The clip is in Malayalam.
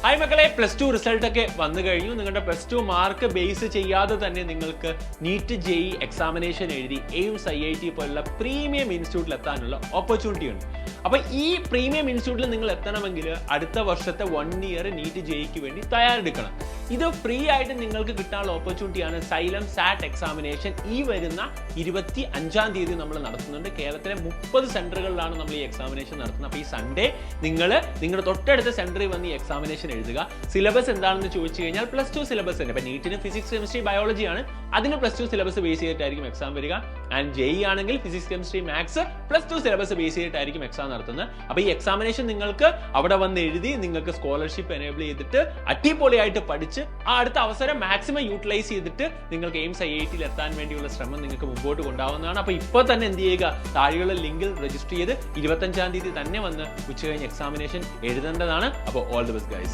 ഹായ് മക്കളെ, +2 റിസൾട്ട് ഒക്കെ വന്നു കഴിഞ്ഞു. നിങ്ങളുടെ +2 മാർക്ക് ബേസ് ചെയ്യാതെ തന്നെ നിങ്ങൾക്ക് നീറ്റ് ജെഇ എക്സാമിനേഷൻ എഴുതി എയിംസ് IIT പോലുള്ള പ്രീമിയം ഇൻസ്റ്റിറ്റ്യൂട്ടിൽ എത്താനുള്ള ഓപ്പർച്യൂണിറ്റി ഉണ്ട്. അപ്പോൾ ഈ പ്രീമിയം ഇൻസ്റ്റിറ്റ്യൂട്ടിൽ നിങ്ങൾ എത്തണമെങ്കിൽ അടുത്ത വർഷത്തെ 1 ഇയർ നീറ്റ് ജെഇക്ക് വേണ്ടി തയ്യാറെടുക്കണം. ഇത് ഫ്രീ ആയിട്ട് നിങ്ങൾക്ക് കിട്ടാനുള്ള ഓപ്പർച്യൂണിറ്റിയാണ് Xylem SAT എക്സാമിനേഷൻ. ഈ വരുന്ന 25-ാം തീയതി നമ്മൾ നടത്തുന്നുണ്ട്. കേരളത്തിലെ 30 സെന്ററുകളിലാണ് നമ്മൾ ഈ എക്സാമിനേഷൻ നടത്തുന്നത്. അപ്പോൾ ഈ സൺഡേ നിങ്ങൾ നിങ്ങളുടെ തൊട്ടടുത്ത സെന്ററിൽ വന്ന് ഈ എക്സാമിനേഷൻ എഴുതുക. സിലബസ് എന്താണെന്ന് ചോദിച്ചു കഴിഞ്ഞാൽ +2 സിലബസ് തന്നെ. അപ്പോൾ നീറ്റിന് ഫിസിക്സ് കെമിസ്ട്രി ബയോളജി ആണ്, അതിന് +2 സിലബസ് ബേസ് ചെയ്തിട്ടായിരിക്കും എക്സാം വരിക. ആൻഡ് ജെഇ ആണെങ്കിൽ physics chemistry maths +2 syllabus base ചെയ്തിട്ടായിരിക്കും എക്സാം നടത്തുന്നത്. അപ്പോൾ ഈ എക്സാമിനേഷൻ നിങ്ങൾക്ക് അവിടെ വന്ന് എഴുതി നിങ്ങൾക്ക് സ്കോളർഷിപ്പ് എനേബിൾ ചെയ്തിട്ട് അടിപൊളിയായിട്ട് പഠിച്ച് ആ അടുത്ത അവസരം മാക്സിമം യൂട്ടിലൈസ് ചെയ്തിട്ട് നിങ്ങൾക്ക് എയിംസ് IITയിൽ എത്താൻ വേണ്ടിയുള്ള ശ്രമം നിങ്ങൾക്ക് മുമ്പോട്ട് കൊണ്ടുപോകുന്നതാണ്. അപ്പോൾ ഇപ്പോൾ തന്നെ എന്ത് ചെയ്യുക, താഴെയുള്ള ലിങ്കിൽ രജിസ്റ്റർ ചെയ്ത് 25-ാം തീയതി തന്നെ വന്ന് ഉച്ചകഴിഞ്ഞ് എക്സാമിനേഷൻ എഴുതേണ്ടതാണ്. അപ്പോൾ ഓൾ ദി ബെസ്റ്റ് ഗൈസ്.